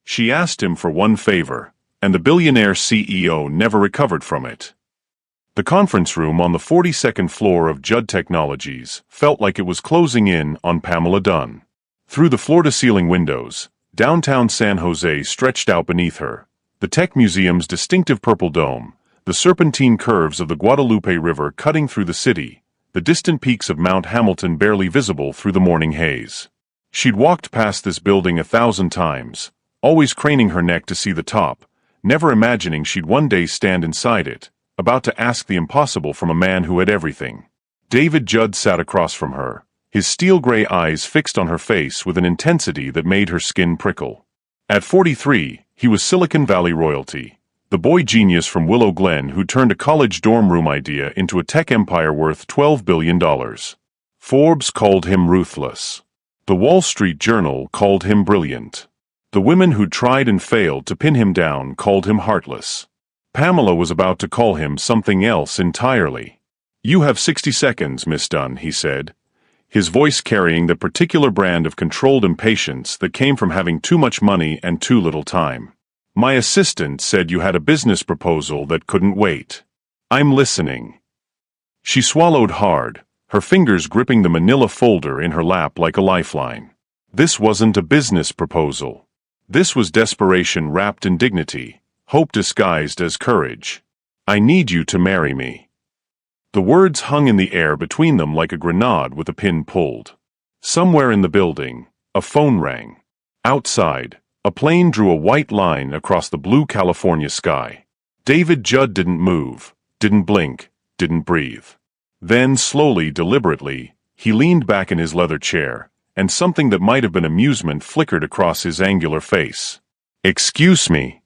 She asked him for one favor, and the billionaire CEO never recovered from it. The conference room on the 42nd floor of Judd Technologies felt like it was closing in on Pamela Dunn. Through the floor-to-ceiling windows, downtown San Jose stretched out beneath her, the Tech Museum's distinctive purple dome, the serpentine curves of the Guadalupe River cutting through the city, the distant peaks of Mount Hamilton barely visible through the morning haze. She'd walked past this building 1,000 times, always craning her neck to see the top, never imagining she'd one day stand inside it, about to ask the impossible from a man who had everything. David Judd sat across from her, his steel-gray eyes fixed on her face with an intensity that made her skin prickle. At 43, he was Silicon Valley royalty, the boy genius from Willow Glen who turned a college dorm room idea into a tech empire worth $12 billion. Forbes called him ruthless. The Wall Street Journal called him brilliant. The women who tried and failed to pin him down called him heartless. Pamela was about to call him something else entirely. "You have 60 seconds, Miss Dunn," he said, his voice carrying the particular brand of controlled impatience that came from having too much money and too little time. "My assistant said you had a business proposal that couldn't wait. I'm listening." She swallowed hard, her fingers gripping the manila folder in her lap like a lifeline. This wasn't a business proposal. This was desperation wrapped in dignity, hope disguised as courage. "I need you to marry me." The words hung in the air between them like a grenade with a pin pulled. Somewhere in the building, a phone rang. Outside, a plane drew a white line across the blue California sky. David Judd didn't move, didn't blink, didn't breathe. Then, slowly, deliberately, he leaned back in his leather chair, and something that might have been amusement flickered across his angular face. "Excuse me.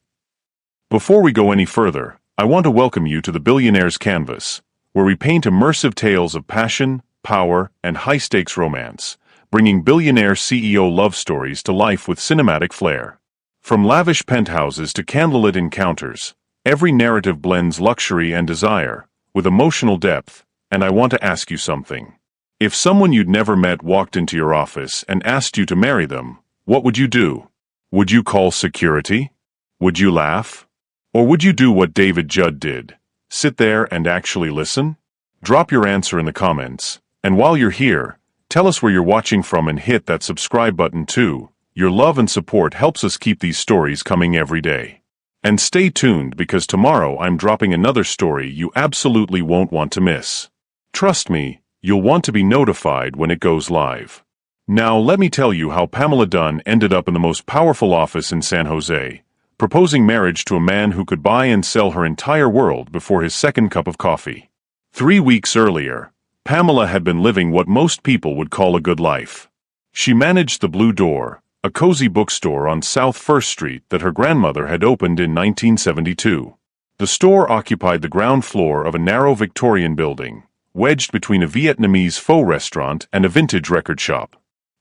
Before we go any further, I want to welcome you to the Billionaire's Canvas, where we paint immersive tales of passion, power, and high-stakes romance, bringing billionaire CEO love stories to life with cinematic flair. From lavish penthouses to candlelit encounters, every narrative blends luxury and desire, with emotional depth, and I want to ask you something. If someone you'd never met walked into your office and asked you to marry them, what would you do? Would you call security? Would you laugh? Or would you do what David Judd did? Sit there and actually listen? Drop your answer in the comments, and while you're here, tell us where you're watching from and hit that subscribe button too. Your love and support helps us keep these stories coming every day. And stay tuned because tomorrow I'm dropping another story you absolutely won't want to miss. Trust me, you'll want to be notified when it goes live. Now let me tell you how Pamela Dunn ended up in the most powerful office in San Jose, proposing marriage to a man who could buy and sell her entire world before his second cup of coffee. 3 weeks earlier, Pamela had been living what most people would call a good life. She managed the Blue Door, a cozy bookstore on South First Street that her grandmother had opened in 1972. The store occupied the ground floor of a narrow Victorian building, wedged between a Vietnamese pho restaurant and a vintage record shop.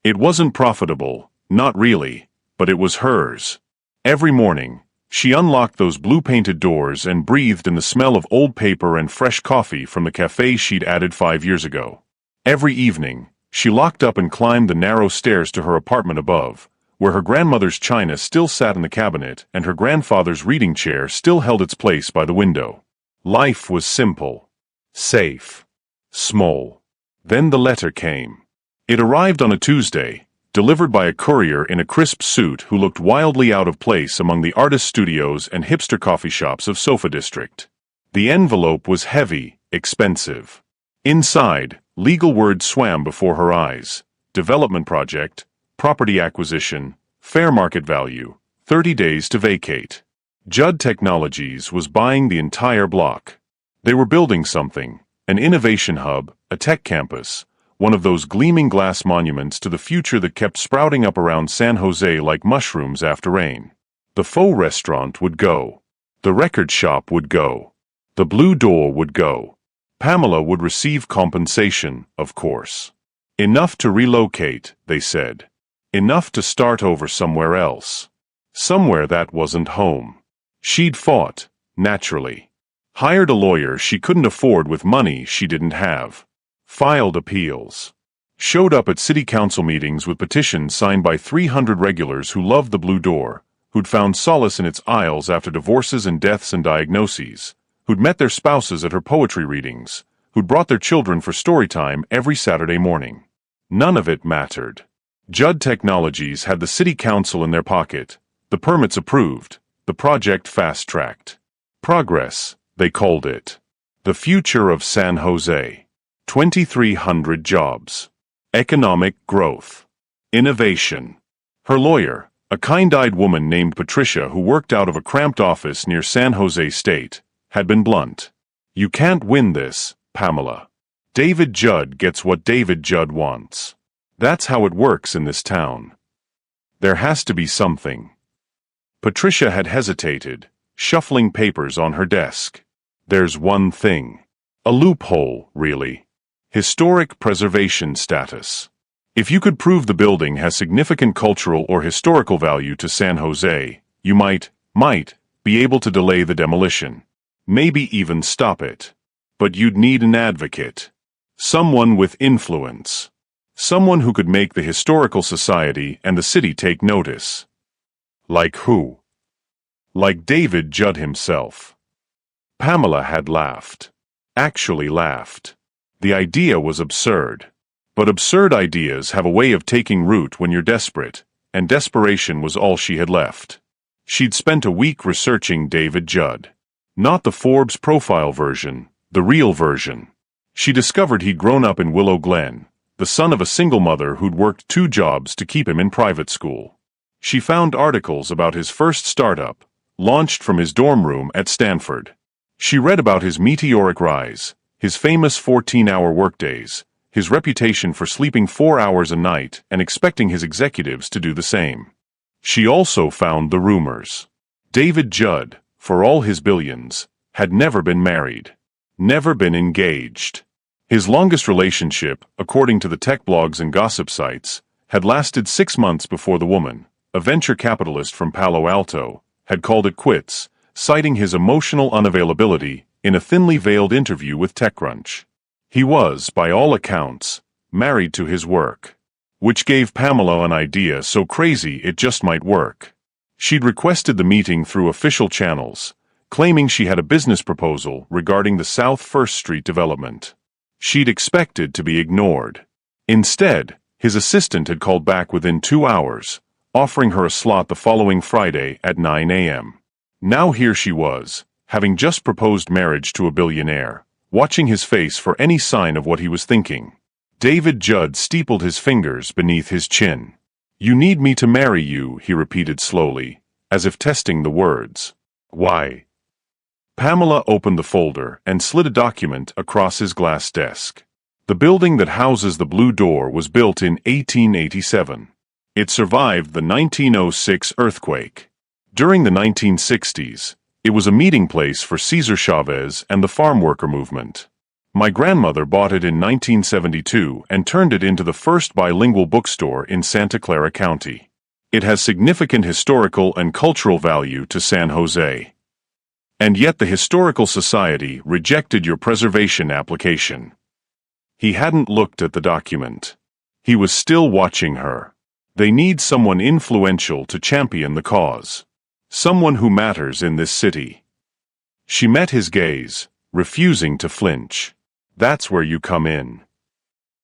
It wasn't profitable, not really, but it was hers. Every morning, she unlocked those blue-painted doors and breathed in the smell of old paper and fresh coffee from the cafe she'd added 5 years ago. Every evening, she locked up and climbed the narrow stairs to her apartment above, where her grandmother's china still sat in the cabinet and her grandfather's reading chair still held its place by the window. Life was simple, safe, small. Then the letter came. It arrived on a Tuesday, delivered by a courier in a crisp suit who looked wildly out of place among the artist studios and hipster coffee shops of Sofa District. The envelope was heavy, expensive. Inside, legal words swam before her eyes: development project, property acquisition, fair market value, 30 days to vacate. Judd Technologies was buying the entire block. They were building something, an innovation hub, a tech campus, one of those gleaming glass monuments to the future that kept sprouting up around San Jose like mushrooms after rain. The pho restaurant would go. The record shop would go. The Blue Door would go. Pamela would receive compensation, of course. Enough to relocate, they said. Enough to start over somewhere else. Somewhere that wasn't home. She'd fought, naturally. Hired a lawyer she couldn't afford with money she didn't have. Filed appeals. Showed up at city council meetings with petitions signed by 300 regulars who loved the Blue Door, who'd found solace in its aisles after divorces and deaths and diagnoses, who'd met their spouses at her poetry readings, who'd brought their children for story time every Saturday morning. None of it mattered. Judd Technologies had the city council in their pocket, the permits approved, the project fast-tracked. Progress, they called it. The future of San Jose. 2,300 jobs. Economic growth. Innovation. Her lawyer, a kind-eyed woman named Patricia who worked out of a cramped office near San Jose State, had been blunt. "You can't win this, Pamela. David Judd gets what David Judd wants. That's how it works in this town. There has to be something." Patricia had hesitated, shuffling papers on her desk. "There's one thing. A loophole, really. Historic preservation status. If you could prove the building has significant cultural or historical value to San Jose, you might be able to delay the demolition. Maybe even stop it. But you'd need an advocate. Someone with influence. Someone who could make the Historical Society and the city take notice." Like who? Like David Judd himself. Pamela had laughed. Actually laughed. The idea was absurd. But absurd ideas have a way of taking root when you're desperate, and desperation was all she had left. She'd spent a week researching David Judd. Not the Forbes profile version, the real version. She discovered he'd grown up in Willow Glen, the son of a single mother who'd worked 2 jobs to keep him in private school. She found articles about his first startup, launched from his dorm room at Stanford. She read about his meteoric rise, his famous 14-hour workdays, his reputation for sleeping 4 hours a night and expecting his executives to do the same. She also found the rumors. David Judd, for all his billions, had never been married, never been engaged. His longest relationship, according to the tech blogs and gossip sites, had lasted 6 months before the woman, a venture capitalist from Palo Alto, had called it quits, citing his emotional unavailability in a thinly veiled interview with TechCrunch. He was, by all accounts, married to his work, which gave Pamela an idea so crazy it just might work. She'd requested the meeting through official channels, claiming she had a business proposal regarding the South First Street development. She'd expected to be ignored. Instead, his assistant had called back within 2 hours, offering her a slot the following Friday at 9 a.m. Now here she was, having just proposed marriage to a billionaire, watching his face for any sign of what he was thinking. David Judd steepled his fingers beneath his chin. "You need me to marry you," he repeated slowly, as if testing the words. "Why?" Pamela opened the folder and slid a document across his glass desk. The building that houses the Blue Door was built in 1887. It survived the 1906 earthquake. During the 1960s, it was a meeting place for Cesar Chavez and the farm worker movement. My grandmother bought it in 1972 and turned it into the first bilingual bookstore in Santa Clara County. It has significant historical and cultural value to San Jose. And yet the Historical Society rejected your preservation application. He hadn't looked at the document. He was still watching her. They need someone influential to champion the cause. Someone who matters in this city. She met his gaze, refusing to flinch. "That's where you come in.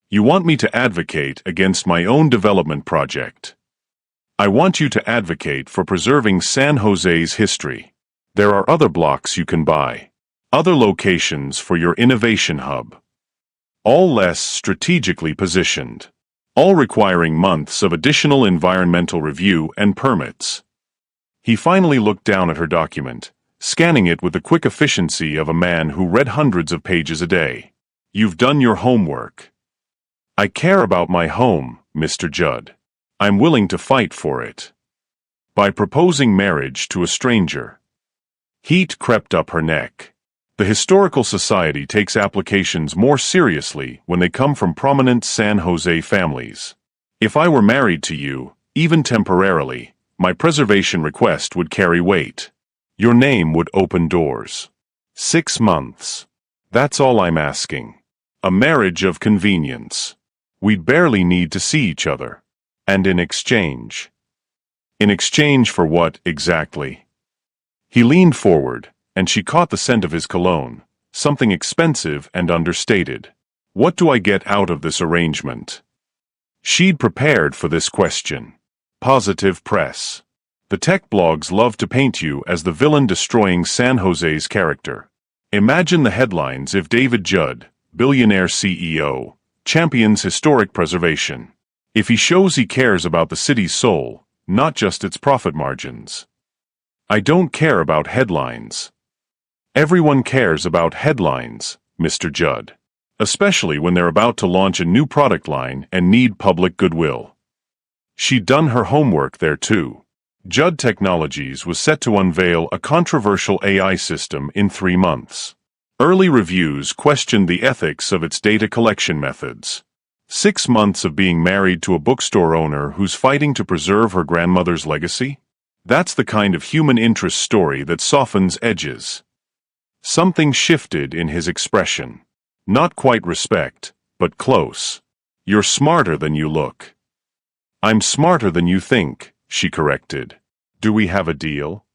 You want me to advocate against my own development project. I want you to advocate for preserving San Jose's history. There are other blocks you can buy. Other locations for your innovation hub. All less strategically positioned. All requiring months of additional environmental review and permits." He finally looked down at her document, scanning it with the quick efficiency of a man who read hundreds of pages a day. "You've done your homework." "I care about my home, Mr. Judd. I'm willing to fight for it. By proposing marriage to a stranger." Heat crept up her neck. The Historical Society takes applications more seriously when they come from prominent San Jose families. If I were married to you, even temporarily, my preservation request would carry weight. Your name would open doors. 6 months. That's all I'm asking. A marriage of convenience. We'd barely need to see each other. And in exchange. In exchange for what, exactly? He leaned forward, and she caught the scent of his cologne, something expensive and understated. What do I get out of this arrangement? She'd prepared for this question. Positive press. The tech blogs love to paint you as the villain destroying San Jose's character. Imagine the headlines if David Judd, billionaire CEO, champions historic preservation. If he shows he cares about the city's soul, not just its profit margins. I don't care about headlines. Everyone cares about headlines, Mr. Judd. Especially when they're about to launch a new product line and need public goodwill. She'd done her homework there too. Judd Technologies was set to unveil a controversial AI system in 3 months. Early reviews questioned the ethics of its data collection methods. 6 months of being married to a bookstore owner who's fighting to preserve her grandmother's legacy? That's the kind of human interest story that softens edges. Something shifted in his expression. Not quite respect, but close. You're smarter than you look. I'm smarter than you think, she corrected. Do we have a deal?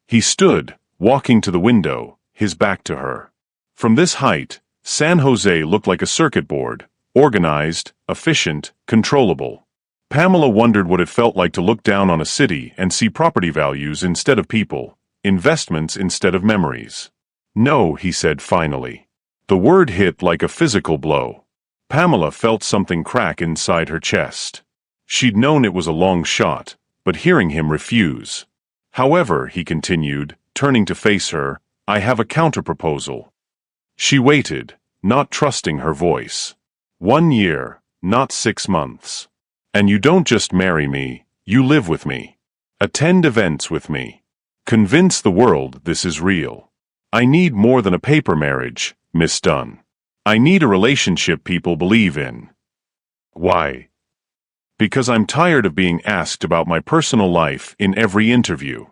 He stood, walking to the window, his back to her. From this height, San Jose looked like a circuit board, organized, efficient, controllable. Pamela wondered what it felt like to look down on a city and see property values instead of people, investments instead of memories. No, he said finally. The word hit like a physical blow. Pamela felt something crack inside her chest. She'd known it was a long shot, but hearing him refuse. However, he continued, turning to face her, I have a counterproposal. She waited, not trusting her voice. 1 year, not 6 months. And you don't just marry me, you live with me. Attend events with me. Convince the world this is real. I need more than a paper marriage, Miss Dunn. I need a relationship people believe in. Why? Because I'm tired of being asked about my personal life in every interview.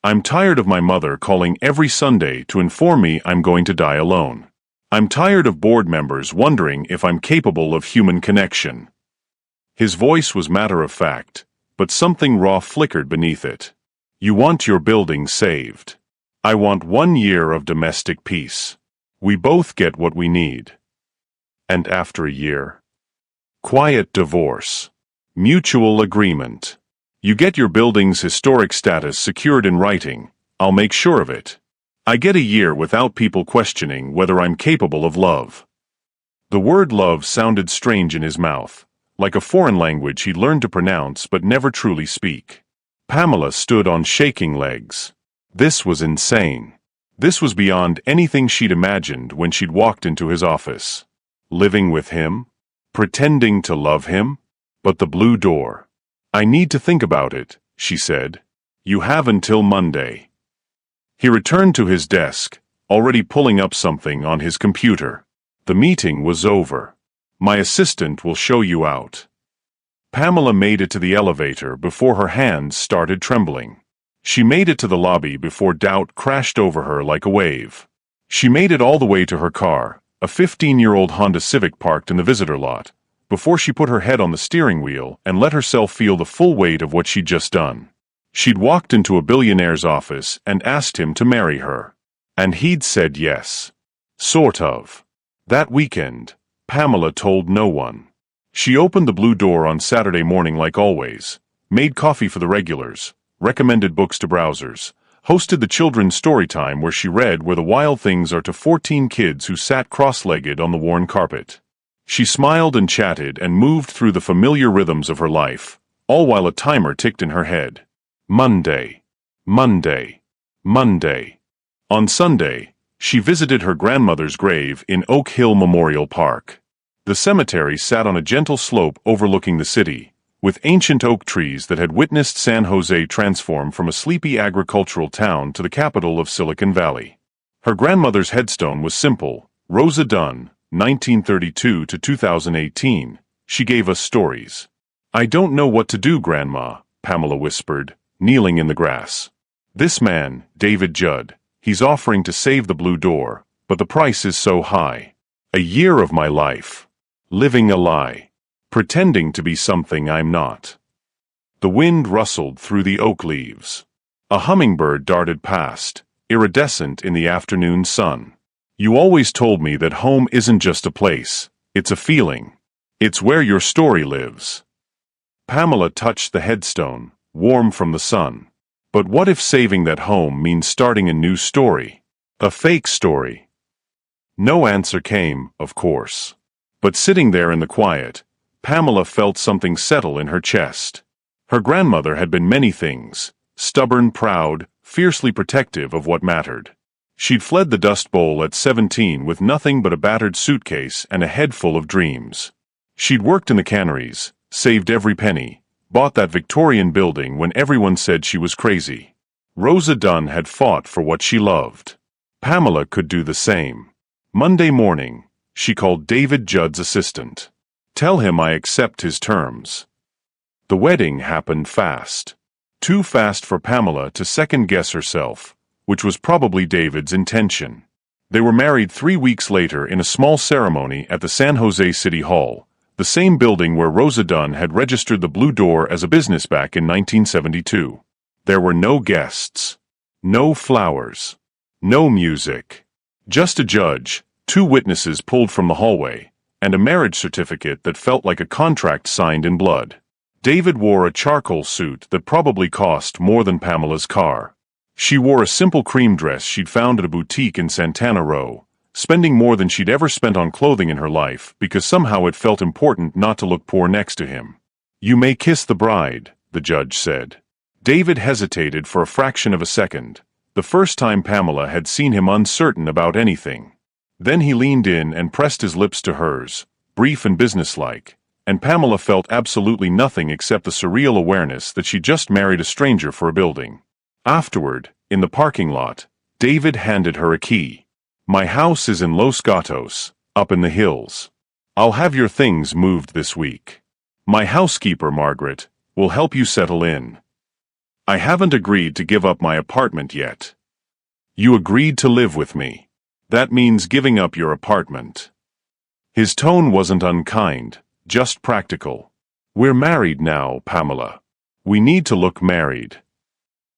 I'm tired of my mother calling every Sunday to inform me I'm going to die alone. I'm tired of board members wondering if I'm capable of human connection. His voice was matter-of-fact, but something raw flickered beneath it. You want your building saved. I want 1 year of domestic peace. We both get what we need. And after a year? Quiet divorce. Mutual agreement. You get your building's historic status secured in writing. I'll make sure of it. I get a year without people questioning whether I'm capable of love. The word love sounded strange in his mouth, like a foreign language he'd learned to pronounce but never truly speak. Pamela stood on shaking legs. This was insane. This was beyond anything she'd imagined when she'd walked into his office. Living with him? Pretending to love him? But the blue door. I need to think about it, she said. You have until Monday. He returned to his desk, already pulling up something on his computer. The meeting was over. My assistant will show you out. Pamela made it to the elevator before her hands started trembling. She made it to the lobby before doubt crashed over her like a wave. She made it all the way to her car, a 15-year-old Honda Civic parked in the visitor lot, before she put her head on the steering wheel and let herself feel the full weight of what she'd just done. She'd walked into a billionaire's office and asked him to marry her. And he'd said yes. Sort of. That weekend, Pamela told no one. She opened the blue door on Saturday morning like always, made coffee for the regulars, recommended books to browsers, hosted the children's story time where she read Where the Wild Things Are to 14 kids who sat cross-legged on the worn carpet. She smiled and chatted and moved through the familiar rhythms of her life, all while a timer ticked in her head. Monday. Monday. Monday. On Sunday, she visited her grandmother's grave in Oak Hill Memorial Park. The cemetery sat on a gentle slope overlooking the city, with ancient oak trees that had witnessed San Jose transform from a sleepy agricultural town to the capital of Silicon Valley. Her grandmother's headstone was simple, Rosa Dunn, 1932 to 2018, she gave us stories. I don't know what to do, Grandma, Pamela whispered, kneeling in the grass. This man, David Judd, he's offering to save the blue door, but the price is so high. A year of my life. Living a lie. Pretending to be something I'm not. The wind rustled through the oak leaves. A hummingbird darted past, iridescent in the afternoon sun. You always told me that home isn't just a place, it's a feeling. It's where your story lives. Pamela touched the headstone, warm from the sun. But what if saving that home means starting a new story? A fake story? No answer came, of course. But sitting there in the quiet, Pamela felt something settle in her chest. Her grandmother had been many things: stubborn, proud, fiercely protective of what mattered. She'd fled the Dust Bowl at 17 with nothing but a battered suitcase and a head full of dreams. She'd worked in the canneries, saved every penny, bought that Victorian building when everyone said she was crazy. Rosa Dunn had fought for what she loved. Pamela could do the same. Monday morning, she called David Judd's assistant. "Tell him I accept his terms." The wedding happened fast. Too fast for Pamela to second-guess herself, which was probably David's intention. They were married 3 weeks later in a small ceremony at the San Jose City Hall, the same building where Rosa Dunn had registered the Blue Door as a business back in 1972. There were no guests, no flowers, no music. Just a judge, 2 witnesses pulled from the hallway, and a marriage certificate that felt like a contract signed in blood. David wore a charcoal suit that probably cost more than Pamela's car. She wore a simple cream dress she'd found at a boutique in Santana Row, spending more than she'd ever spent on clothing in her life because somehow it felt important not to look poor next to him. "You may kiss the bride," the judge said. David hesitated for a fraction of a second, the first time Pamela had seen him uncertain about anything. Then he leaned in and pressed his lips to hers, brief and businesslike, and Pamela felt absolutely nothing except the surreal awareness that she just married a stranger for a building. Afterward, in the parking lot, David handed her a key. "My house is in Los Gatos, up in the hills. I'll have your things moved this week. My housekeeper, Margaret, will help you settle in. I haven't agreed to give up my apartment yet." "You agreed to live with me. That means giving up your apartment." His tone wasn't unkind, just practical. "We're married now, Pamela. We need to look married."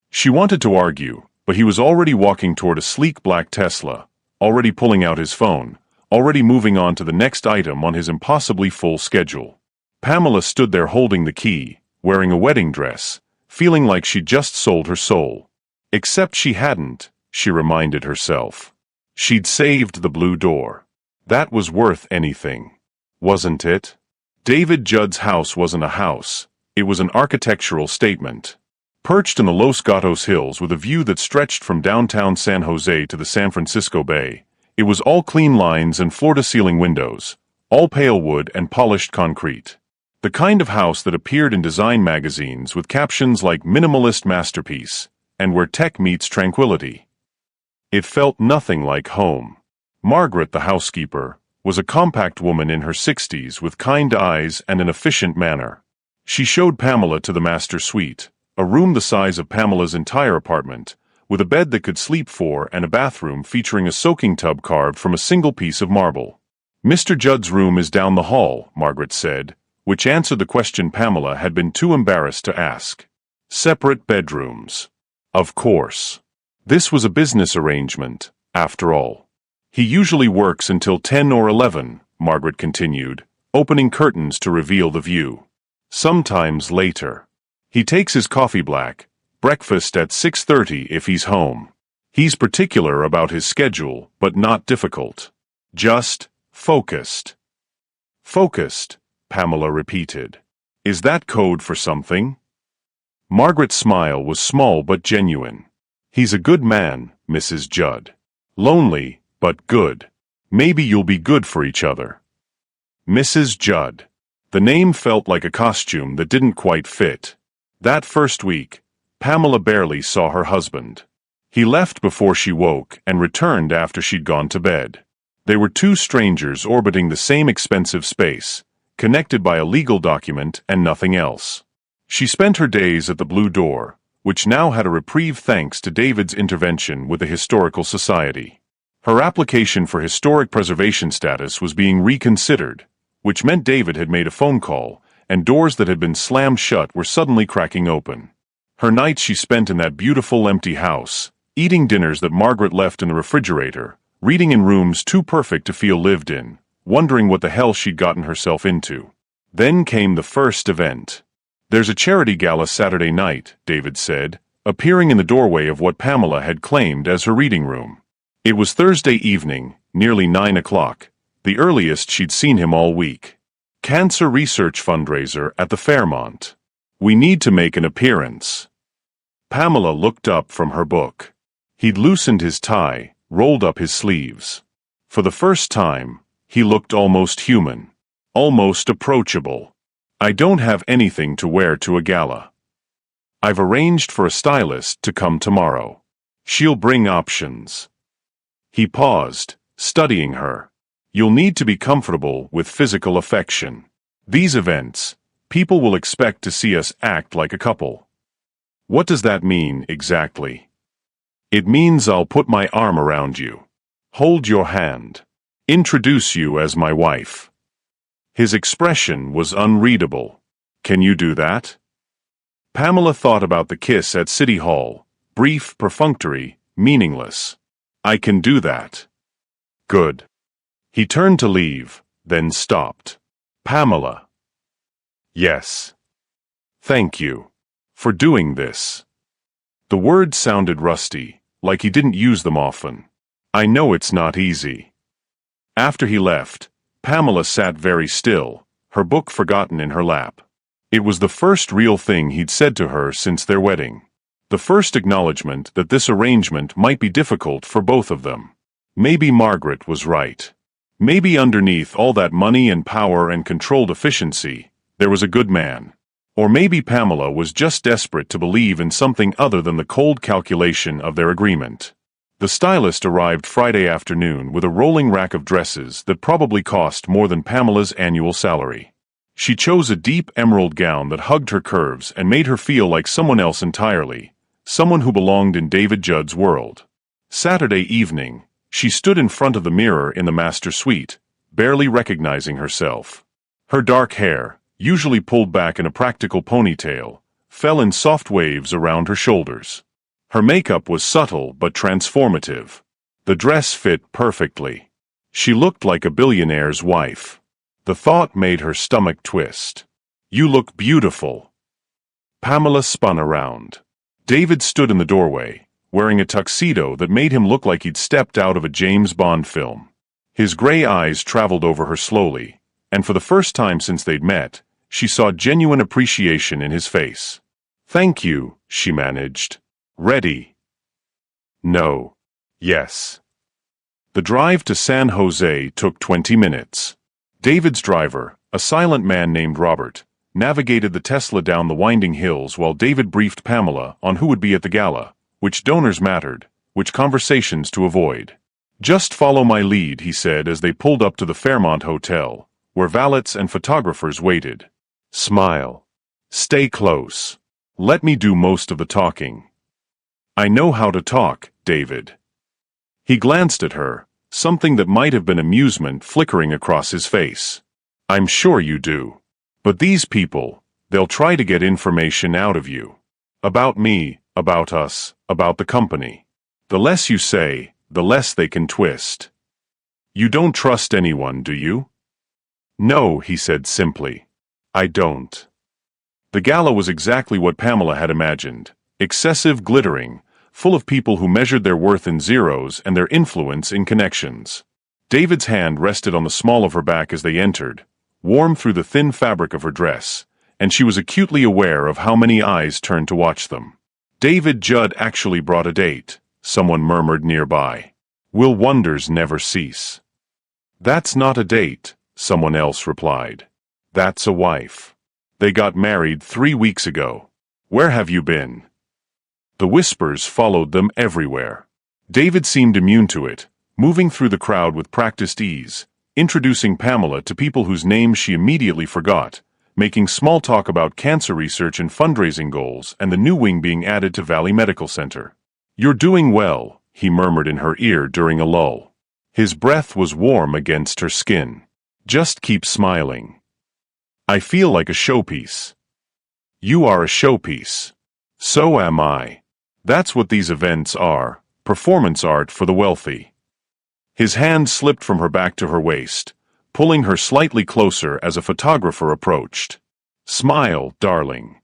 She wanted to argue, but he was already walking toward a sleek black Tesla, already pulling out his phone, already moving on to the next item on his impossibly full schedule. Pamela stood there holding the key, wearing a wedding dress, feeling like she'd just sold her soul. Except she hadn't, she reminded herself. She'd saved the Blue Door. That was worth anything, wasn't it? David Judd's house wasn't a house, it was an architectural statement. Perched in the Los Gatos Hills with a view that stretched from downtown San Jose to the San Francisco Bay, it was all clean lines and floor-to-ceiling windows, all pale wood and polished concrete. The kind of house that appeared in design magazines with captions like "Minimalist Masterpiece" and "Where Tech Meets Tranquility." It felt nothing like home. Margaret, the housekeeper, was a compact woman in her 60s with kind eyes and an efficient manner. She showed Pamela to the master suite, a room the size of Pamela's entire apartment, with a bed that could sleep 4 and a bathroom featuring a soaking tub carved from a single piece of marble. "Mr. Judd's room is down the hall," Margaret said, which answered the question Pamela had been too embarrassed to ask. Separate bedrooms. Of course. This was a business arrangement, after all. "He usually works until 10 or 11, Margaret continued, opening curtains to reveal the view. "Sometimes later. He takes his coffee black, breakfast at 6:30 if he's home. He's particular about his schedule, but not difficult. Just focused." "Focused," Pamela repeated. "Is that code for something?" Margaret's smile was small but genuine. "He's a good man, Mrs. Judd. Lonely, but good. Maybe you'll be good for each other." Mrs. Judd. The name felt like a costume that didn't quite fit. That first week, Pamela barely saw her husband. He left before she woke and returned after she'd gone to bed. They were 2 strangers orbiting the same expensive space, connected by a legal document and nothing else. She spent her days at the Blue Door, which now had a reprieve thanks to David's intervention with the Historical Society. Her application for historic preservation status was being reconsidered, which meant David had made a phone call, and doors that had been slammed shut were suddenly cracking open. Her nights she spent in that beautiful empty house, eating dinners that Margaret left in the refrigerator, reading in rooms too perfect to feel lived in, wondering what the hell she'd gotten herself into. Then came the first event. "There's a charity gala Saturday night," David said, appearing in the doorway of what Pamela had claimed as her reading room. It was Thursday evening, nearly 9 o'clock, the earliest she'd seen him all week. "Cancer research fundraiser at the Fairmont. We need to make an appearance." Pamela looked up from her book. He'd loosened his tie, rolled up his sleeves. For the first time, he looked almost human, almost approachable. "I don't have anything to wear to a gala. I've arranged for a stylist to come tomorrow. She'll bring options." He paused, studying her. "You'll need to be comfortable with physical affection. These events, people will expect to see us act like a couple." "What does that mean, exactly?" "It means I'll put my arm around you, hold your hand, introduce you as my wife." His expression was unreadable. "Can you do that?" Pamela thought about the kiss at City Hall, brief, perfunctory, meaningless. "I can do that." "Good." He turned to leave, then stopped. "Pamela." "Yes. Thank you for doing this." The words sounded rusty, like he didn't use them often. "I know it's not easy." After he left, Pamela sat very still, her book forgotten in her lap. It was the first real thing he'd said to her since their wedding. The first acknowledgement that this arrangement might be difficult for both of them. Maybe Margaret was right. Maybe underneath all that money and power and controlled efficiency, there was a good man. Or maybe Pamela was just desperate to believe in something other than the cold calculation of their agreement. The stylist arrived Friday afternoon with a rolling rack of dresses that probably cost more than Pamela's annual salary. She chose a deep emerald gown that hugged her curves and made her feel like someone else entirely, someone who belonged in David Judd's world. Saturday evening, she stood in front of the mirror in the master suite, barely recognizing herself. Her dark hair, usually pulled back in a practical ponytail, fell in soft waves around her shoulders. Her makeup was subtle but transformative. The dress fit perfectly. She looked like a billionaire's wife. The thought made her stomach twist. "You look beautiful." Pamela spun around. David stood in the doorway, wearing a tuxedo that made him look like he'd stepped out of a James Bond film. His gray eyes traveled over her slowly, and for the first time since they'd met, she saw genuine appreciation in his face. "Thank you," she managed. "Ready?" "No." "Yes." The drive to San Jose took 20 minutes. David's driver, a silent man named Robert, navigated the Tesla down the winding hills while David briefed Pamela on who would be at the gala, which donors mattered, which conversations to avoid. "Just follow my lead," he said as they pulled up to the Fairmont Hotel, where valets and photographers waited. "Smile. Stay close. Let me do most of the talking." "I know how to talk, David." He glanced at her, something that might have been amusement flickering across his face. "I'm sure you do. But these people, they'll try to get information out of you. About me, about us, about the company. The less you say, the less they can twist." "You don't trust anyone, do you?" "No," he said simply. "I don't." The gala was exactly what Pamela had imagined. Excessive, glittering, full of people who measured their worth in zeros and their influence in connections. David's hand rested on the small of her back as they entered, warm through the thin fabric of her dress, and she was acutely aware of how many eyes turned to watch them. "David Judd actually brought a date," someone murmured nearby. "Will wonders never cease?" "That's not a date," someone else replied. "That's a wife. They got married 3 weeks ago. Where have you been?" The whispers followed them everywhere. David seemed immune to it, moving through the crowd with practiced ease, introducing Pamela to people whose names she immediately forgot, making small talk about cancer research and fundraising goals and the new wing being added to Valley Medical Center. "You're doing well," he murmured in her ear during a lull. His breath was warm against her skin. "Just keep smiling." I feel like a showpiece. You are a showpiece. So am I. That's what these events are, performance art for the wealthy. His hand slipped from her back to her waist, pulling her slightly closer as a photographer approached. Smile, darling.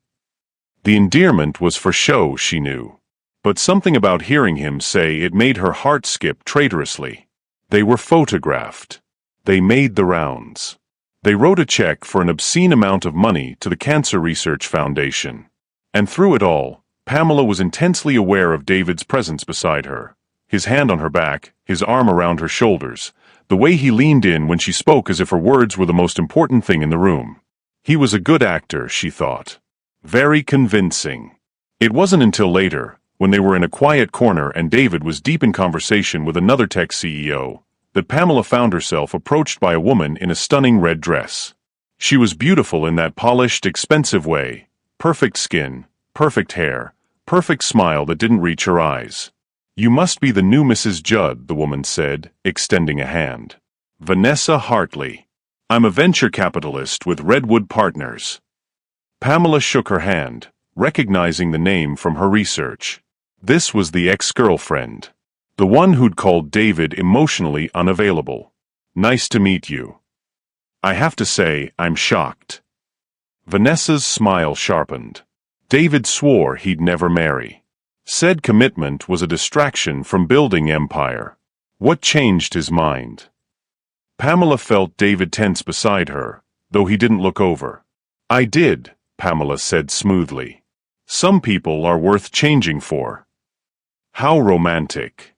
The endearment was for show, she knew. But something about hearing him say it made her heart skip traitorously. They were photographed. They made the rounds. They wrote a check for an obscene amount of money to the Cancer Research Foundation. And through it all, Pamela was intensely aware of David's presence beside her. His hand on her back, his arm around her shoulders, the way he leaned in when she spoke as if her words were the most important thing in the room. He was a good actor, she thought. Very convincing. It wasn't until later, when they were in a quiet corner and David was deep in conversation with another tech CEO, that Pamela found herself approached by a woman in a stunning red dress. She was beautiful in that polished, expensive way. Perfect skin, perfect hair, perfect smile that didn't reach her eyes. You must be the new Mrs. Judd, the woman said, extending a hand. Vanessa Hartley. I'm a venture capitalist with Redwood Partners. Pamela shook her hand, recognizing the name from her research. This was the ex-girlfriend. The one who'd called David emotionally unavailable. Nice to meet you. I have to say, I'm shocked. Vanessa's smile sharpened. David swore he'd never marry. Said commitment was a distraction from building empire. What changed his mind? Pamela felt David tense beside her, though he didn't look over. I did, Pamela said smoothly. Some people are worth changing for. How romantic.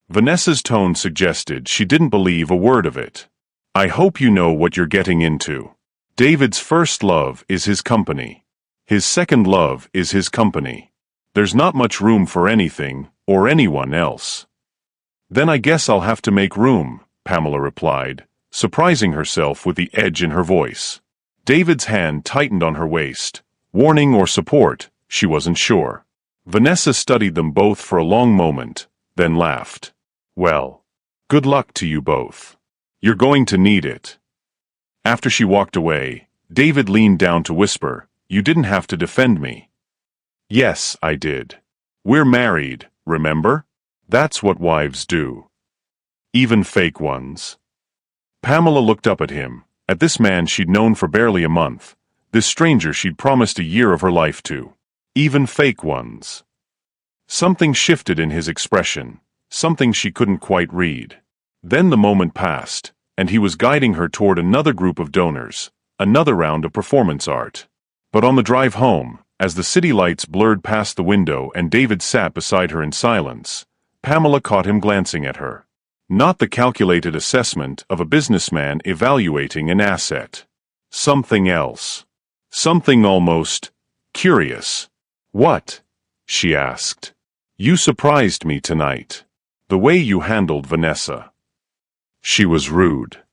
Vanessa's tone suggested she didn't believe a word of it. I hope you know what you're getting into. David's first love is his company. His second love is his company. There's not much room for anything, or anyone else. Then I guess I'll have to make room, Pamela replied, surprising herself with the edge in her voice. David's hand tightened on her waist. Warning or support, she wasn't sure. Vanessa studied them both for a long moment, then laughed. Well, good luck to you both. You're going to need it. After she walked away, David leaned down to whisper, You didn't have to defend me. Yes, I did. We're married, remember? That's what wives do. Even fake ones. Pamela looked up at him, at this man she'd known for barely a month, this stranger she'd promised a year of her life to. Even fake ones. Something shifted in his expression, something she couldn't quite read. Then the moment passed, and he was guiding her toward another group of donors, another round of performance art. But on the drive home, as the city lights blurred past the window and David sat beside her in silence, Pamela caught him glancing at her. Not the calculated assessment of a businessman evaluating an asset. Something else. Something almost curious. What? She asked. You surprised me tonight. The way you handled Vanessa. She was rude.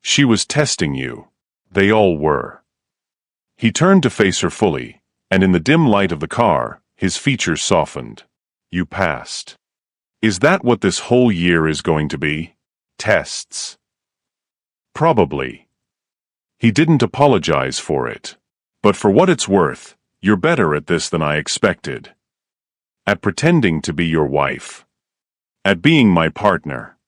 She was testing you. They all were. He turned to face her fully, and in the dim light of the car, his features softened. You passed. Is that what this whole year is going to be? Tests. Probably. He didn't apologize for it. But for what it's worth, you're better at this than I expected. At pretending to be your wife. At being my partner.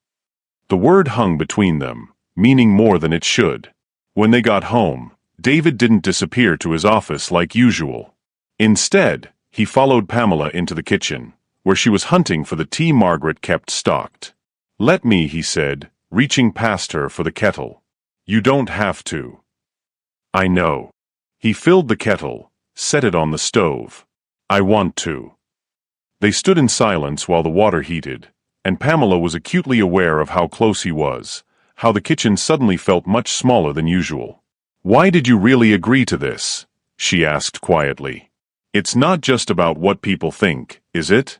The word hung between them, meaning more than it should. When they got home, David didn't disappear to his office like usual. Instead, he followed Pamela into the kitchen, where she was hunting for the tea Margaret kept stocked. Let me, he said, reaching past her for the kettle. You don't have to. I know. He filled the kettle, set it on the stove. I want to. They stood in silence while the water heated, and Pamela was acutely aware of how close he was, how the kitchen suddenly felt much smaller than usual. Why did you really agree to this? She asked quietly. It's not just about what people think, is it?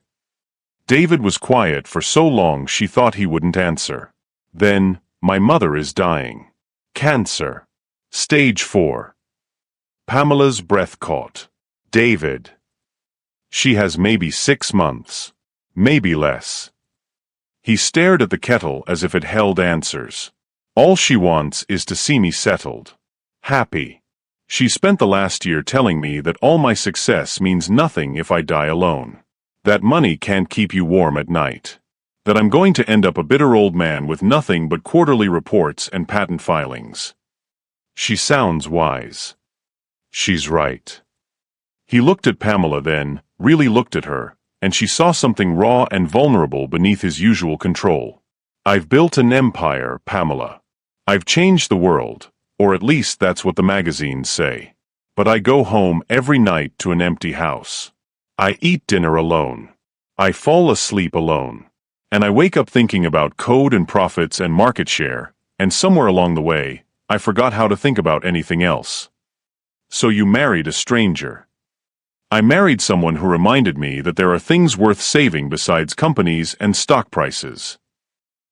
David was quiet for so long she thought he wouldn't answer. Then, my mother is dying. Cancer. Stage 4. Pamela's breath caught. David. She has maybe 6 months. Maybe less. He stared at the kettle as if it held answers. All she wants is to see me settled. Happy. She spent the last year telling me that all my success means nothing if I die alone. That money can't keep you warm at night. That I'm going to end up a bitter old man with nothing but quarterly reports and patent filings. She sounds wise. She's right. He looked at Pamela then, really looked at her, and she saw something raw and vulnerable beneath his usual control. I've built an empire, Pamela. I've changed the world, or at least that's what the magazines say. But I go home every night to an empty house. I eat dinner alone. I fall asleep alone. And I wake up thinking about code and profits and market share, and somewhere along the way, I forgot how to think about anything else. So you married a stranger. I married someone who reminded me that there are things worth saving besides companies and stock prices.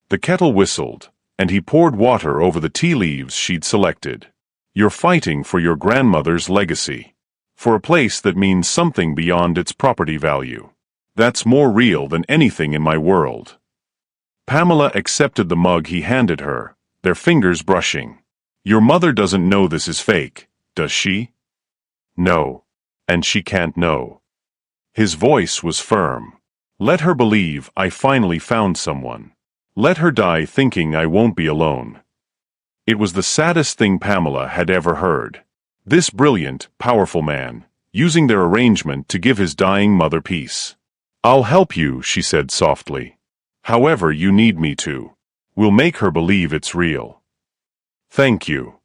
The kettle whistled, and he poured water over the tea leaves she'd selected. You're fighting for your grandmother's legacy. For a place that means something beyond its property value. That's more real than anything in my world. Pamela accepted the mug he handed her, their fingers brushing. Your mother doesn't know this is fake, does she? No. And she can't know. His voice was firm. Let her believe I finally found someone. Let her die thinking I won't be alone. It was the saddest thing Pamela had ever heard. This brilliant, powerful man, using their arrangement to give his dying mother peace. I'll help you, she said softly. However you need me to. We'll make her believe it's real. Thank you.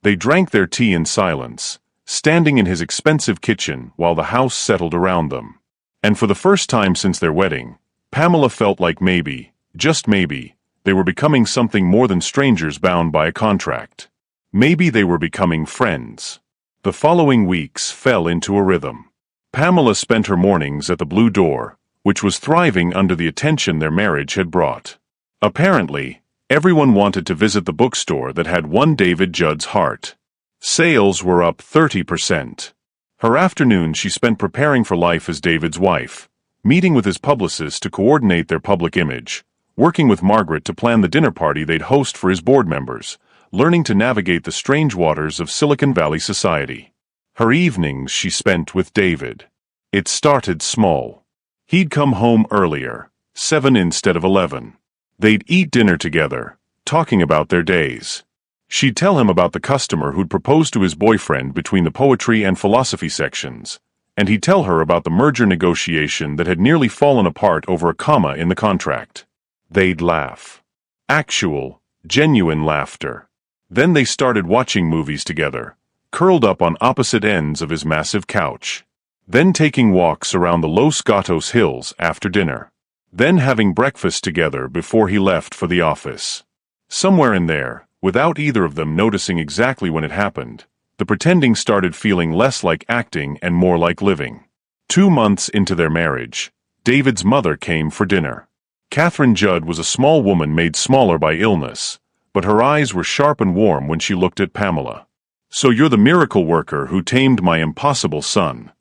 They drank their tea in silence, standing in his expensive kitchen while the house settled around them. And for the first time since their wedding, Pamela felt like maybe, just maybe, they were becoming something more than strangers bound by a contract. Maybe they were becoming friends. The following weeks fell into a rhythm. Pamela spent her mornings at the Blue Door, which was thriving under the attention their marriage had brought. Apparently, everyone wanted to visit the bookstore that had one David Judd's heart. Sales were up 30%. Her afternoon she spent preparing for life as David's wife, meeting with his publicist to coordinate their public image, working with Margaret to plan the dinner party they'd host for his board members, learning to navigate the strange waters of Silicon Valley society. Her evenings she spent with David. It started small. He'd come home earlier, 7 instead of 11. They'd eat dinner together, talking about their days. She'd tell him about the customer who'd proposed to his boyfriend between the poetry and philosophy sections, and he'd tell her about the merger negotiation that had nearly fallen apart over a comma in the contract. They'd laugh. Actual, genuine laughter. Then they started watching movies together, curled up on opposite ends of his massive couch. Then taking walks around the Los Gatos Hills after dinner. Then having breakfast together before he left for the office. Somewhere in there, without either of them noticing exactly when it happened, the pretending started feeling less like acting and more like living. 2 months into their marriage, David's mother came for dinner. Catherine Judd was a small woman made smaller by illness, but her eyes were sharp and warm when she looked at Pamela. So you're the miracle worker who tamed my impossible son.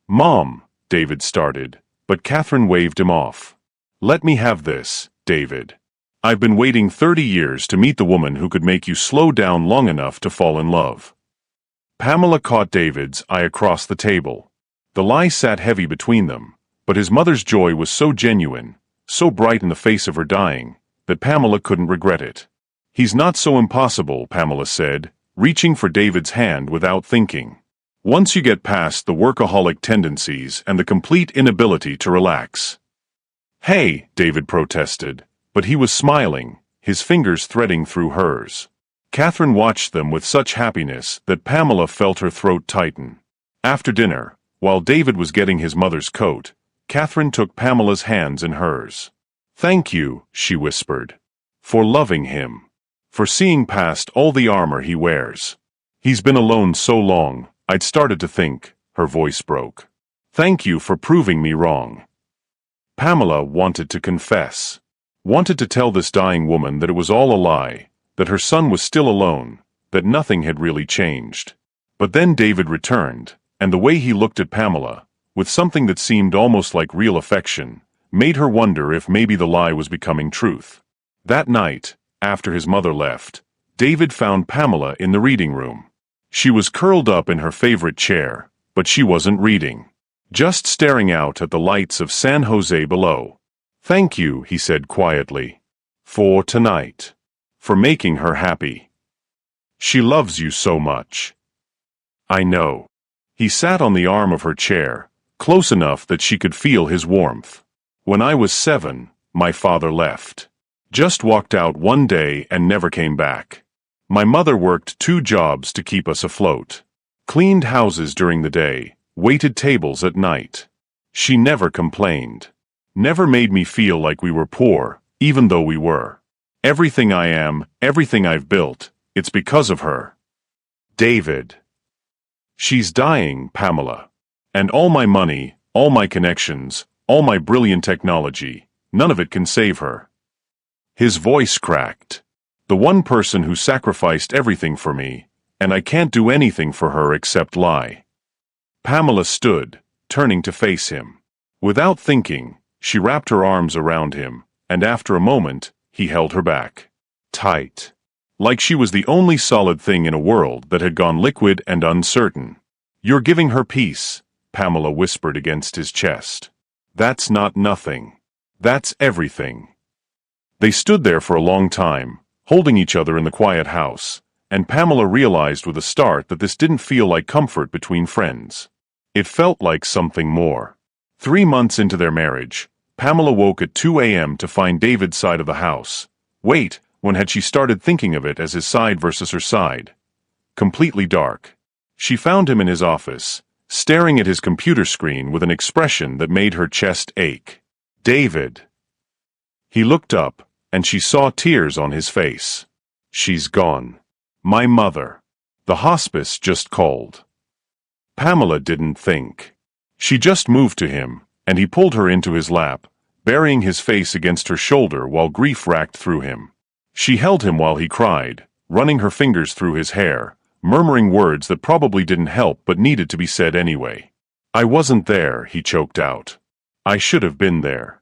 Mom, David started, but Catherine waved him off. Let me have this, David. I've been waiting 30 years to meet the woman who could make you slow down long enough to fall in love. Pamela caught David's eye across the table. The lie sat heavy between them, but his mother's joy was so genuine, so bright in the face of her dying, that Pamela couldn't regret it. He's not so impossible, Pamela said, reaching for David's hand without thinking. Once you get past the workaholic tendencies and the complete inability to relax. Hey, David protested, but he was smiling, his fingers threading through hers. Catherine watched them with such happiness that Pamela felt her throat tighten. After dinner, while David was getting his mother's coat, Catherine took Pamela's hands in hers. Thank you, she whispered, for loving him. For seeing past all the armor he wears. He's been alone so long, I'd started to think, her voice broke. Thank you for proving me wrong. Pamela wanted to confess. Wanted to tell this dying woman that it was all a lie, that her son was still alone, that nothing had really changed. But then David returned, and the way he looked at Pamela, with something that seemed almost like real affection, made her wonder if maybe the lie was becoming truth. That night, after his mother left, David found Pamela in the reading room. She was curled up in her favorite chair, but she wasn't reading. Just staring out at the lights of San Jose below. "Thank you," he said quietly. "For tonight. For making her happy. She loves you so much." "I know." He sat on the arm of her chair, close enough that she could feel his warmth. "When I was 7, my father left. Just walked out one day and never came back. My mother worked 2 jobs to keep us afloat. Cleaned houses during the day, waited tables at night. She never complained. Never made me feel like we were poor, even though we were. Everything I am, everything I've built, it's because of her." David. "She's dying, Pamela. And all my money, all my connections, all my brilliant technology, none of it can save her." His voice cracked. "The one person who sacrificed everything for me, and I can't do anything for her except lie." Pamela stood, turning to face him. Without thinking, she wrapped her arms around him, and after a moment, he held her back. Tight. Like she was the only solid thing in a world that had gone liquid and uncertain. "You're giving her peace," Pamela whispered against his chest. "That's not nothing. That's everything." They stood there for a long time, holding each other in the quiet house, and Pamela realized with a start that this didn't feel like comfort between friends. It felt like something more. 3 months into their marriage, Pamela woke at 2 a.m. to find David's side of the house. Wait, when had she started thinking of it as his side versus her side? Completely dark. She found him in his office, staring at his computer screen with an expression that made her chest ache. "David." He looked up, and she saw tears on his face. "She's gone. My mother. The hospice just called." Pamela didn't think. She just moved to him, and he pulled her into his lap, burying his face against her shoulder while grief racked through him. She held him while he cried, running her fingers through his hair, murmuring words that probably didn't help but needed to be said anyway. "I wasn't there," he choked out. "I should have been there.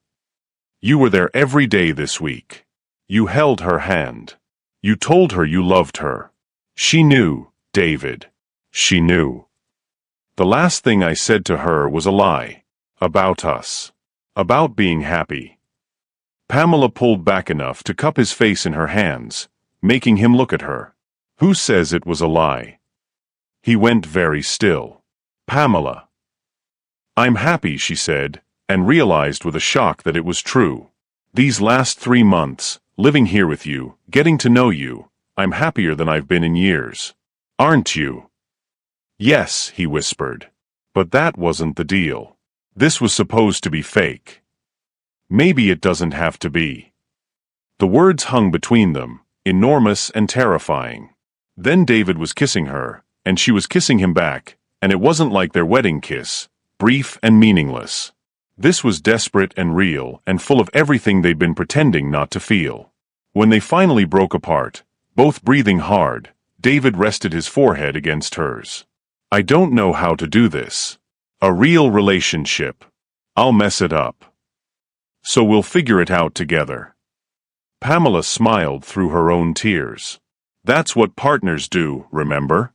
You were there every day this week. You held her hand. You told her you loved her. She knew, David. She knew. The last thing I said to her was a lie. About us. About being happy." Pamela pulled back enough to cup his face in her hands, making him look at her. "Who says it was a lie?" He went very still. "Pamela." "I'm happy," she said, and realized with a shock that it was true. "These last 3 months, living here with you, getting to know you, I'm happier than I've been in years. Aren't you?" "Yes," he whispered. "But that wasn't the deal. This was supposed to be fake." "Maybe it doesn't have to be." The words hung between them, enormous and terrifying. Then David was kissing her, and she was kissing him back, and it wasn't like their wedding kiss, brief and meaningless. This was desperate and real and full of everything they'd been pretending not to feel. When they finally broke apart, both breathing hard, David rested his forehead against hers. "I don't know how to do this. A real relationship. I'll mess it up. So we'll figure it out together." Pamela smiled through her own tears. "That's what partners do, remember?"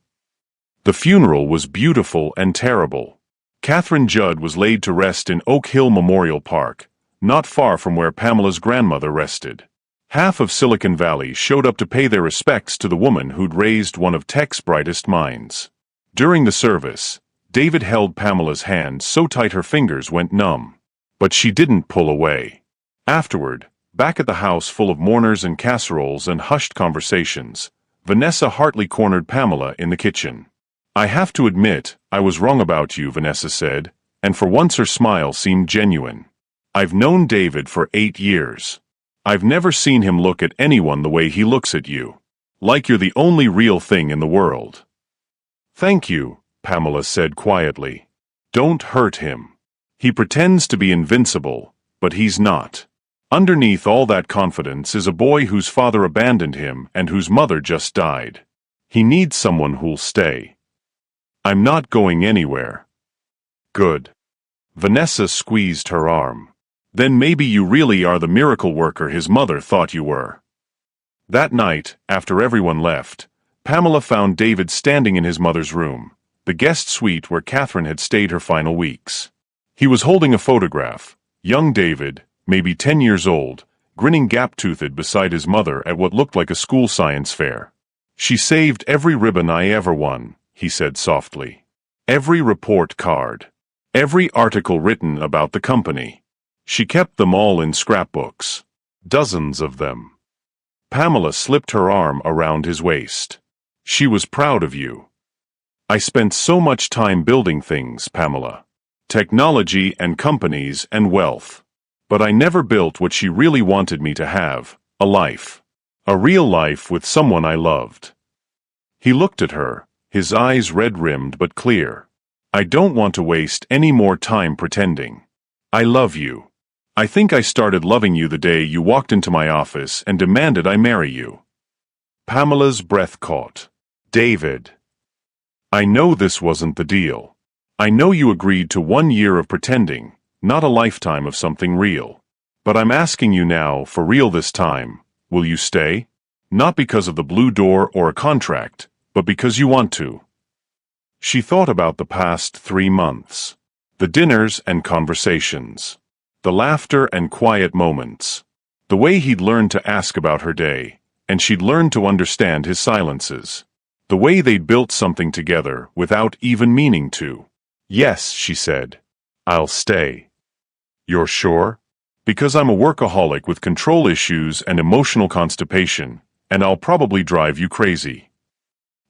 The funeral was beautiful and terrible. Catherine Judd was laid to rest in Oak Hill Memorial Park, not far from where Pamela's grandmother rested. Half of Silicon Valley showed up to pay their respects to the woman who'd raised one of tech's brightest minds. During the service, David held Pamela's hand so tight her fingers went numb. But she didn't pull away. Afterward, back at the house full of mourners and casseroles and hushed conversations, Vanessa Hartley cornered Pamela in the kitchen. "I have to admit, I was wrong about you," Vanessa said, and for once her smile seemed genuine. "I've known David for 8 years. I've never seen him look at anyone the way he looks at you. Like you're the only real thing in the world." "Thank you," Pamela said quietly. "Don't hurt him. He pretends to be invincible, but he's not. Underneath all that confidence is a boy whose father abandoned him and whose mother just died. He needs someone who'll stay. I'm not going anywhere." "Good." Vanessa squeezed her arm. "Then maybe you really are the miracle worker his mother thought you were." That night, after everyone left, Pamela found David standing in his mother's room, the guest suite where Catherine had stayed her final weeks. He was holding a photograph, young David, maybe 10 years old, grinning gap-toothed beside his mother at what looked like a school science fair. "She saved every ribbon I ever won," he said softly. "Every report card. Every article written about the company. She kept them all in scrapbooks. Dozens of them." Pamela slipped her arm around his waist. "She was proud of you." "I spent so much time building things, Pamela. Technology and companies and wealth. But I never built what she really wanted me to have, a life. A real life with someone I loved." He looked at her, his eyes red-rimmed but clear. "I don't want to waste any more time pretending. I love you. I think I started loving you the day you walked into my office and demanded I marry you." Pamela's breath caught. "David. I know this wasn't the deal. I know you agreed to 1 year of pretending, not a lifetime of something real. But I'm asking you now, for real this time, will you stay? Not because of the blue door or a contract, but because you want to." She thought about the past 3 months. The dinners and conversations. The laughter and quiet moments. The way he'd learned to ask about her day, and she'd learned to understand his silences. The way they'd built something together without even meaning to. "Yes," she said. "I'll stay." "You're sure?" "Because I'm a workaholic with control issues and emotional constipation, and I'll probably drive you crazy."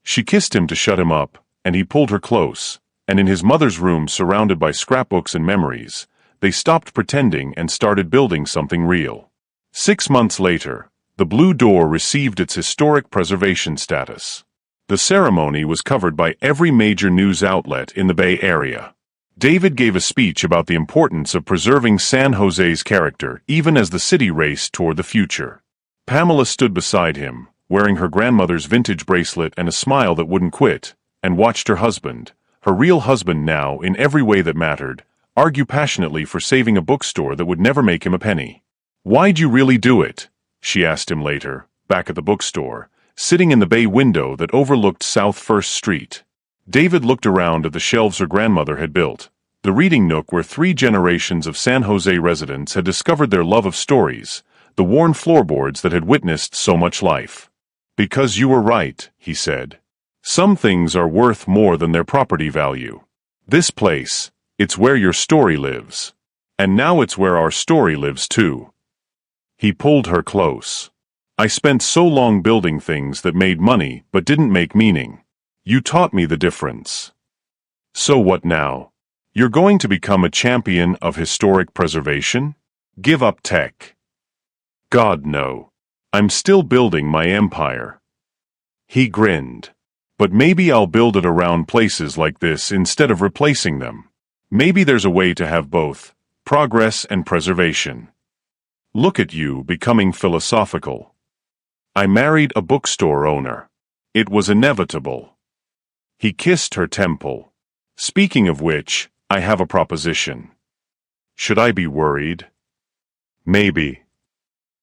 She kissed him to shut him up, and he pulled her close, and in his mother's room surrounded by scrapbooks and memories, they stopped pretending and started building something real. 6 months later, the Blue Door received its historic preservation status. The ceremony was covered by every major news outlet in the Bay Area. David gave a speech about the importance of preserving San Jose's character even as the city raced toward the future. Pamela stood beside him, wearing her grandmother's vintage bracelet and a smile that wouldn't quit, and watched her husband, her real husband now in every way that mattered, argue passionately for saving a bookstore that would never make him a penny. "Why'd you really do it?" she asked him later, back at the bookstore, sitting in the bay window that overlooked South First Street. David looked around at the shelves her grandmother had built, the reading nook where 3 generations of San Jose residents had discovered their love of stories, the worn floorboards that had witnessed so much life. "Because you were right," he said. "Some things are worth more than their property value. This place, it's where your story lives. And now it's where our story lives too." He pulled her close. "I spent so long building things that made money but didn't make meaning. You taught me the difference." "So what now? You're going to become a champion of historic preservation? Give up tech?" "God, no. I'm still building my empire." He grinned. "But maybe I'll build it around places like this instead of replacing them. Maybe there's a way to have both, progress and preservation." "Look at you becoming philosophical." "I married a bookstore owner. It was inevitable." He kissed her temple. "Speaking of which, I have a proposition." "Should I be worried?" "Maybe."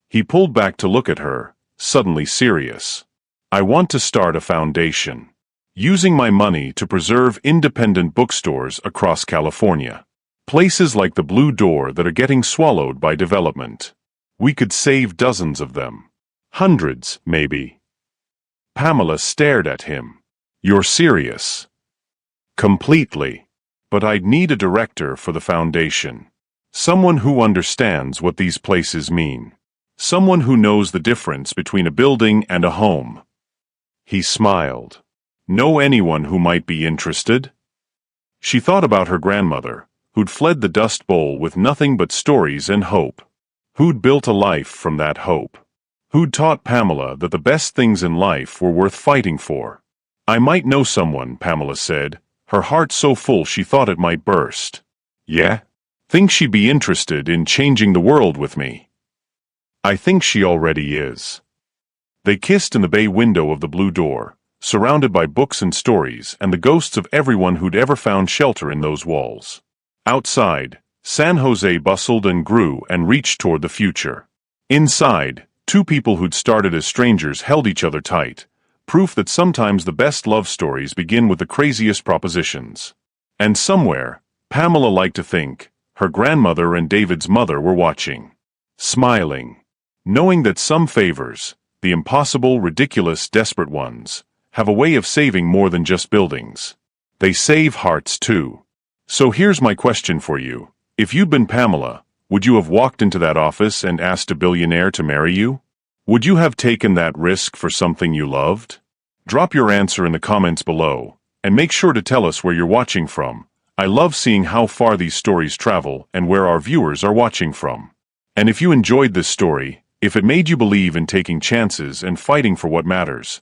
He pulled back to look at her, suddenly serious. "I want to start a foundation. Using my money to preserve independent bookstores across California. Places like the Blue Door that are getting swallowed by development. We could save dozens of them. Hundreds, maybe." Pamela stared at him. "You're serious?" "Completely. But I'd need a director for the foundation. Someone who understands what these places mean. Someone who knows the difference between a building and a home." He smiled. "Know anyone who might be interested?" She thought about her grandmother, who'd fled the Dust Bowl with nothing but stories and hope. Who'd built a life from that hope. Who'd taught Pamela that the best things in life were worth fighting for. "I might know someone," Pamela said, her heart so full she thought it might burst. "Yeah? Think she'd be interested in changing the world with me?" "I think she already is." They kissed in the bay window of the Blue Door, surrounded by books and stories and the ghosts of everyone who'd ever found shelter in those walls. Outside, San Jose bustled and grew and reached toward the future. Inside, Two people who'd started as strangers held each other tight. Proof that sometimes the best love stories begin with the craziest propositions. And somewhere, Pamela liked to think, her grandmother and David's mother were watching. Smiling. Knowing that some favors, the impossible, ridiculous, desperate ones, have a way of saving more than just buildings. They save hearts too. So here's my question for you. If you'd been Pamela, would you have walked into that office and asked a billionaire to marry you? Would you have taken that risk for something you loved? Drop your answer in the comments below, and make sure to tell us where you're watching from. I love seeing how far these stories travel and where our viewers are watching from. And if you enjoyed this story, if it made you believe in taking chances and fighting for what matters,